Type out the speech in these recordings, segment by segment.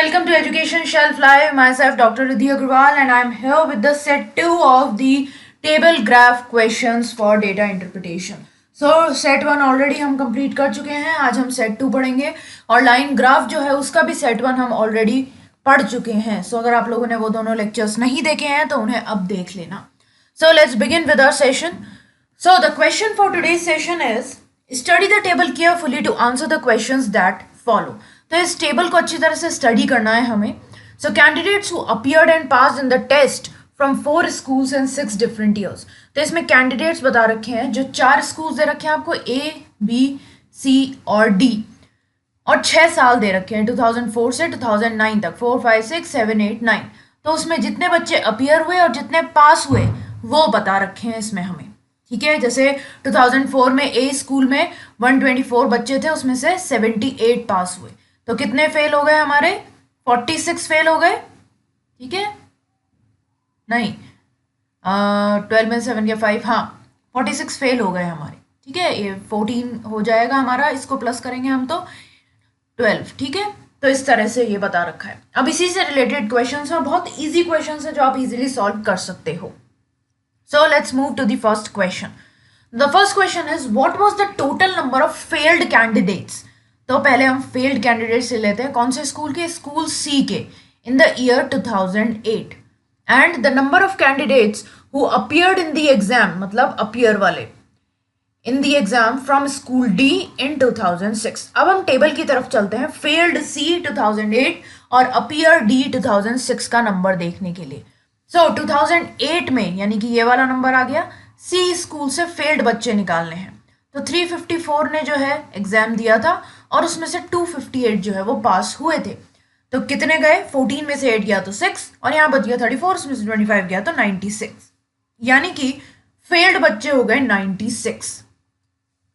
welcome to Education Shelf Live. Myself, Dr. Riddhi Agrawal, and I'm here with the set 2 of the table graph questions for data interpretation. So, set 1 already हम complete कर चुके हैं. आज हम set 2 पढ़ेंगे और line graph जो है उसका भी set 1 हम already पढ़ चुके हैं. So, अगर आप लोगों ने वो दोनों lectures नहीं देखे हैं तो उन्हें अब देख लेना. So, let's begin with our session. So, the question for today's session is study the table carefully to answer the questions that follow. तो इस टेबल को अच्छी तरह से स्टडी करना है हमें. So candidates who appeared and passed in the test from 4 schools and 6 different years. तो इसमें कैंडिडेट्स बता रखे हैं जो 4 स्कूल्स दे रखे हैं आपको A, B, C और D, और 6 साल दे रखे हैं 2004 से 2009 तक, 4, 5, 6, 7, 8, 9. तो उसमें जितने बच्चे अपीयर हुए और जितने पास हुए वो बता रखे हैं इसमें हमें. ठीक है, जैसे 2004 में A स्कूल में 124 बच्चे थे, उसमें से 78 पास हुए. तो कितने फेल हो गए हमारे? 46 फेल हो गए. ठीक है, नहीं 12 में 7 या 5, हाँ 46 फेल हो गए हमारे. ठीक है, ये 14 हो जाएगा हमारा, इसको प्लस करेंगे हम तो 12. ठीक है, तो इस तरह से ये बता रखा है. अब इसी से रिलेटेड क्वेश्चंस हैं, बहुत इजी क्वेश्चंस हैं जो आप इजीली सॉल्व कर सकते हो. So let's move to the first question. The first question is what was the total number of failed candidates. तो पहले हम फेल्ड कैंडिडेट से लेते हैं. कौन से स्कूल के? स्कूल सी के, in the year 2008. And the number of candidates who appeared in the exam, मतलब अपीयर वाले in the exam from school D in 2006. अब हम टेबल की तरफ चलते हैं. फेल्ड सी 2008 और अपीयर डी 2006 का नंबर देखने के लिए. सो 2008 में, यानी कि ये वाला नंबर आ गया, सी स्कूल से फेल्ड बच्चे निकालने हैं. तो 354 ने जो है एग्जाम दिया था और उसमें से 258 जो है वो पास हुए थे. तो कितने गए? 14 में से 8 गया तो 6, और यहाँ बच गया 34, उसमें से 25 गया तो 96. यानी कि फेल्ड बच्चे हो गए 96.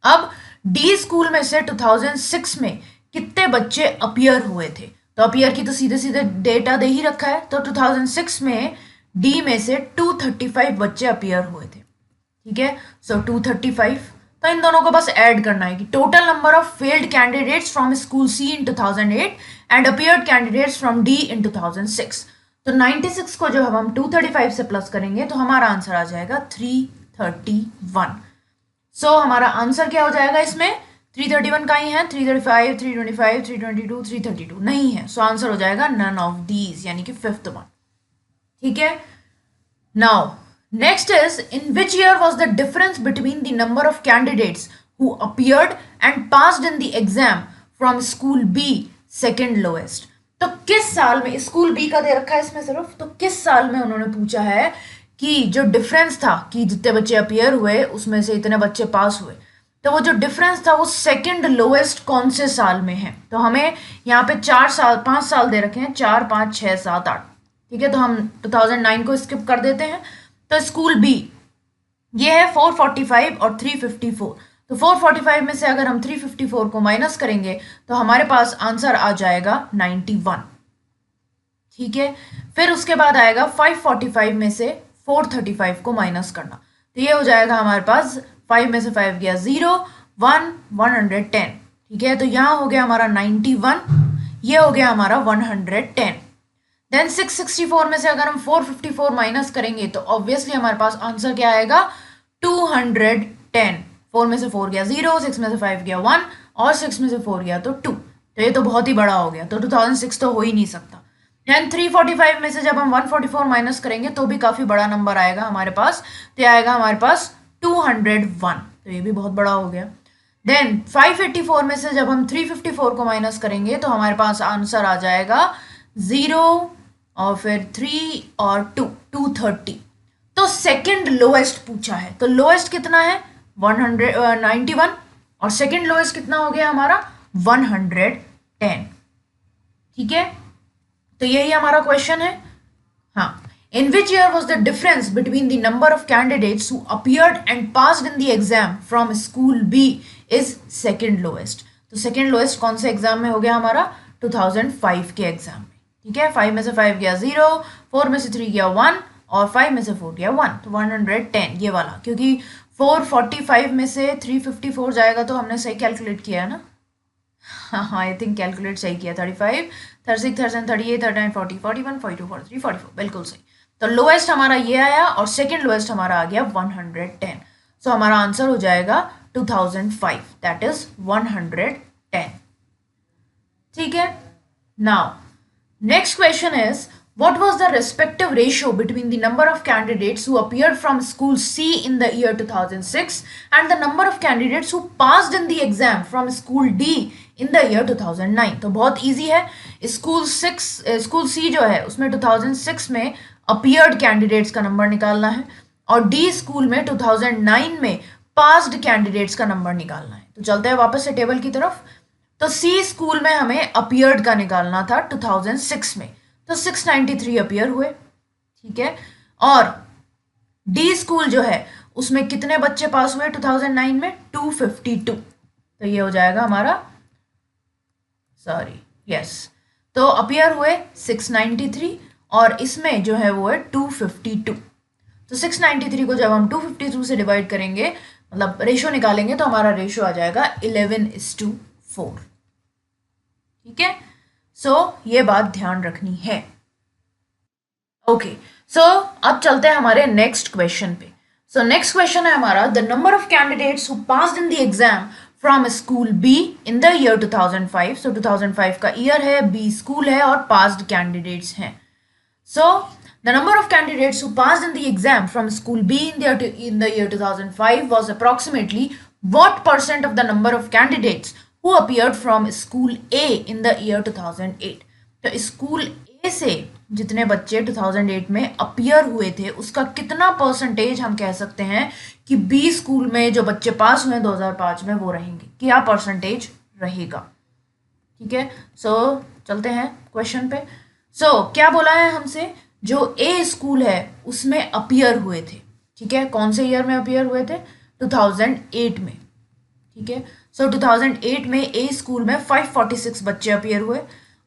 अब डी स्कूल में से 2006 में कितने बच्चे अपीयर हुए थे? तो अपीयर की तो सीधे सीधे डेटा दे ही रखा है. तो 2006 में डी में से 235 बच्चे अपीयर हुए थे. ठीक है, सो 235. तो इन दोनों को बस ऐड करना है कि total number of failed candidates from school C in 2008 and appeared candidates from D in 2006. तो 96 को जो हम 235 से प्लस करेंगे तो हमारा आंसर आ जाएगा 331. सो हमारा आंसर क्या हो जाएगा इसमें? 331 का ही है, 335, 325, 322, 332 नहीं है. सो आंसर हो जाएगा नन ऑफ दीज, यानी कि 5th वन. ठीक है, now next is in which year was the difference between the number of candidates who appeared and passed in the exam from school B second lowest. तो किस साल में, school B का दे रखा है इसमें सिर्फ, तो किस साल में उन्होंने पूछा है कि जो डिफरेंस था कि जितने बच्चे अपीयर हुए उसमें से इतने बच्चे पास हुए, तो वो जो डिफरेंस था वो सेकंड लोएस्ट कौन से साल में है. तो हमें यहाँ पे 5 साल दे रखे हैं, 4, 5, 6, 7, 8. ठीक है, तो हम 2009 को स्किप कर देते हैं. तो स्कूल बी ये है 445 और 354. तो 445 में से अगर हम 354 को माइनस करेंगे तो हमारे पास आंसर आ जाएगा 91. ठीक है, फिर उसके बाद आएगा 545 में से 435 को माइनस करना. तो ये हो जाएगा हमारे पास 5 में से 5 गया 0, 1, 110. ठीक है, तो यहाँ हो गया हमारा 91, ये हो गया हमारा 110. देन 664 में से अगर हम 454 माइनस करेंगे तो ऑब्वियसली हमारे पास आंसर क्या आएगा? 210. 4 में से 4 गया 0, 6 में से 5 गया 1 और 6 में से 4 गया तो 2. तो ये तो बहुत ही बड़ा हो गया, तो 2006 तो हो ही नहीं सकता. देन 345 में से जब हम 144 माइनस करेंगे तो भी काफ़ी बड़ा नंबर आएगा हमारे पास. तो ये आएगा हमारे पास 201. तो ये भी बहुत बड़ा हो गया. देन 584 में से जब हम 354 को माइनस करेंगे तो हमारे पास आंसर आ जाएगा 0 और फिर 3 और 2, 230. तो सेकंड लोएस्ट पूछा है, तो लोएस्ट कितना है? 91, और सेकंड लोएस्ट कितना हो गया हमारा? 110. ठीक है, तो यही हमारा क्वेश्चन है. हाँ, in which year was the difference between the number of candidates who appeared and passed in the exam from school B is second lowest. तो सेकंड लोएस्ट कौन से एग्जाम में हो गया हमारा? 2005 के एग्जाम में. ठीक है, 5 में से 5 गया 0, 4 में से 3 गया 1 और 5 में से 4 गया 1. तो 110 ये वाला, क्योंकि 445 में से 354 जाएगा तो हमने सही कैलकुलेट किया है ना. हाँ आई थिंक कैलकुलेट सही किया। 35, 36, 37, 38, 39, 40, 41, 42, 43, 44 बिल्कुल सही। तो लोएस्ट हमारा ये आया और सेकेंड लोएस्ट हमारा आ गया 110। सो हमारा आंसर हो जाएगा 2005, दैट इज 110। ठीक है। Now next question is, what was the respective ratio between the number of candidates who appeared from school C in the year 2006 and the number of candidates who passed in the exam from school D in the year 2009? तो बहुत easy है। School C जो है उसमें 2006 में appeared candidates का number निकालना है और D स्कूल में 2009 में passed candidates का नंबर निकालना है। तो चलते हैं वापस से टेबल की तरफ। तो सी स्कूल में हमें अपीयर्ड का निकालना था 2006 में, तो 693 अपीयर हुए। ठीक है। और डी स्कूल जो है उसमें कितने बच्चे पास हुए 2009 में? 252। तो ये हो जाएगा हमारा, सॉरी यस, तो अपीयर हुए 693 और इसमें जो है वो है 252। तो 693 को जब हम 252 से डिवाइड करेंगे, मतलब रेशो निकालेंगे, तो हमारा रेशो आ जाएगा 11:4। ठीक है। सो ये बात ध्यान रखनी है। ओके सो अब चलते हैं हमारे नेक्स्ट क्वेश्चन पे। सो नेक्स्ट क्वेश्चन है हमारा, the number of candidates who passed in the exam from school be in the year 2005। सो 2005 का ईयर है, बी स्कूल है और पास्ड कैंडिडेट्स हैं। सो the number of candidates who passed in the exam from school B in the year 2005 was approximately what percent of the number of candidates who appeared from school A in the year 2008? तो school A से जितने बच्चे 2008 में appear हुए थे उसका कितना percentage हम कह सकते हैं कि B स्कूल में जो बच्चे पास हुए 2005 में वो रहेंगे, क्या परसेंटेज रहेगा? ठीक है। सो चलते हैं क्वेश्चन पे। सो क्या बोला है हमसे, जो ए स्कूल है उसमें अपीयर हुए थे। ठीक है। कौन से ईयर में अपीयर हुए थे? 2008 में। ठीक है। सो 2008 में ए स्कूल में 546 बच्चे अपीयर हुए।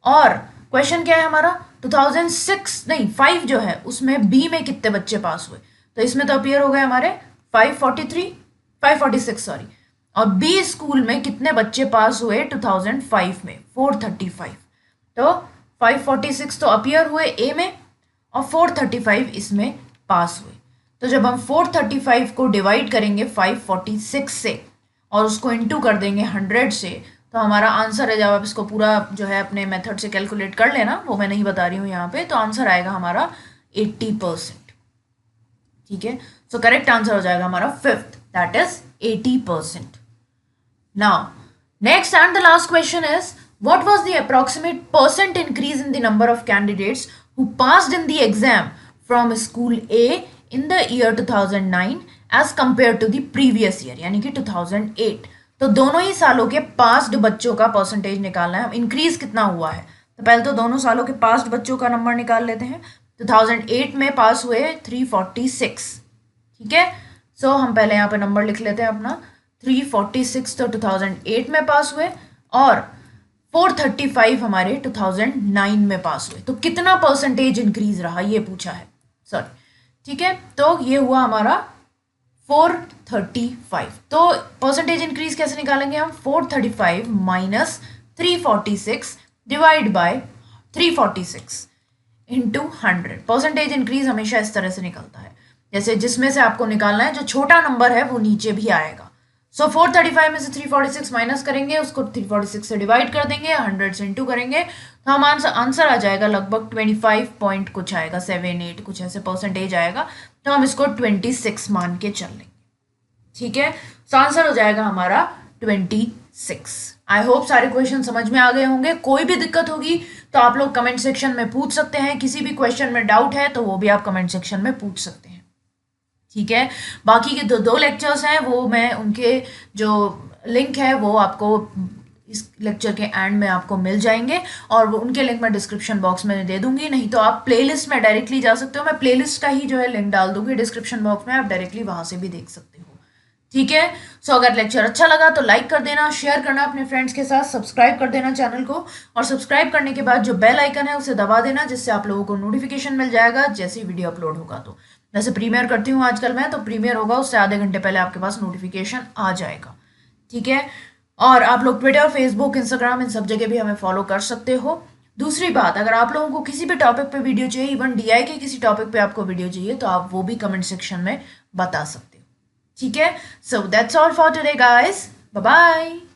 और क्वेश्चन क्या है हमारा, 5 जो है उसमें बी में कितने बच्चे पास हुए? तो इसमें तो अपीयर हो गए हमारे 546 सॉरी। और बी स्कूल में कितने बच्चे पास हुए 2005 में? 435। तो 546 तो अपीयर हुए ए में और 435 इसमें पास हुए। तो जब हम 435 को डिवाइड करेंगे 546 से और उसको इनटू कर देंगे 100 से, तो हमारा आंसर है, जब आप इसको पूरा जो है अपने मेथड से कैलकुलेट कर लेना, वो मैं नहीं बता रही हूँ यहाँ पे, तो आंसर आएगा हमारा 80%। ठीक है। सो करेक्ट आंसर हो जाएगा हमारा 5th, that is 80%। Now next and the last question is, what was the approximate percent increase in the number of candidates who passed in the exam from school A in the year 2009 as compared to the previous year, यानी कि 2008। तो दोनों ही सालों के passed बच्चों का percentage निकालना है। हम इंक्रीज कितना हुआ है, तो पहले तो दोनों सालों के पास्ड बच्चों का नंबर निकाल लेते हैं। 2008 में पास हुए 346। ठीक है। सो हम पहले यहाँ पे नंबर लिख लेते हैं अपना, 346 तो 2008 में पास हुए और 435 हमारे 2009 में पास हुए। तो कितना परसेंटेज इंक्रीज रहा ये पूछा है, सॉरी। ठीक है। तो ये हुआ हमारा 435। तो परसेंटेज इंक्रीज कैसे निकालेंगे हम? 435 minus 346 divide by 346 into 100। Percentage increase हमेशा इस तरह से निकलता है, जैसे जिसमें से आपको निकालना है जो छोटा नंबर है वो नीचे भी आएगा। सो 435 में से 346 माइनस करेंगे, उसको 346 से डिवाइड कर देंगे, 100 से इंटू करेंगे, तो हम आंसर आ जाएगा लगभग 25 पॉइंट कुछ आएगा, 7-8 कुछ ऐसे परसेंटेज आएगा। तो हम इसको 26 मान के चल लेंगे। ठीक है। सो आंसर हो जाएगा हमारा 26। आई होप सारे क्वेश्चन समझ में आ गए होंगे। कोई भी दिक्कत होगी तो आप लोग कमेंट सेक्शन में पूछ सकते हैं। किसी भी क्वेश्चन में डाउट है तो वो भी आप कमेंट सेक्शन में पूछ सकते हैं। ठीक है। बाकी के दो लेक्चर्स हैं, वो मैं उनके जो लिंक है वो आपको इस लेक्चर के एंड में आपको मिल जाएंगे और उनके लिंक मैं डिस्क्रिप्शन बॉक्स में दे दूंगी। नहीं तो आप प्लेलिस्ट में डायरेक्टली जा सकते हो, मैं प्लेलिस्ट का ही जो है लिंक डाल दूंगी डिस्क्रिप्शन बॉक्स में, आप डायरेक्टली वहां से भी देख सकते हो। ठीक है। सो अगर लेक्चर अच्छा लगा तो लाइक कर देना, शेयर करना अपने फ्रेंड्स के साथ, सब्सक्राइब कर देना चैनल को, और सब्सक्राइब करने के बाद जो बेल आइकन है उसे दबा देना, जिससे आप लोगों को नोटिफिकेशन मिल जाएगा जैसे ही वीडियो अपलोड होगा। तो जैसे प्रीमियर करती हूँ आजकल मैं, तो प्रीमियर होगा उससे आधे घंटे पहले आपके पास नोटिफिकेशन आ जाएगा। ठीक है। और आप लोग ट्विटर, फेसबुक, इंस्टाग्राम इन सब जगह भी हमें फॉलो कर सकते हो। दूसरी बात, अगर आप लोगों को किसी भी टॉपिक पे वीडियो चाहिए, इवन डीआई के किसी टॉपिक पे आपको वीडियो चाहिए, तो आप वो भी कमेंट सेक्शन में बता सकते हो। ठीक है, so that's all for today guys, bye bye.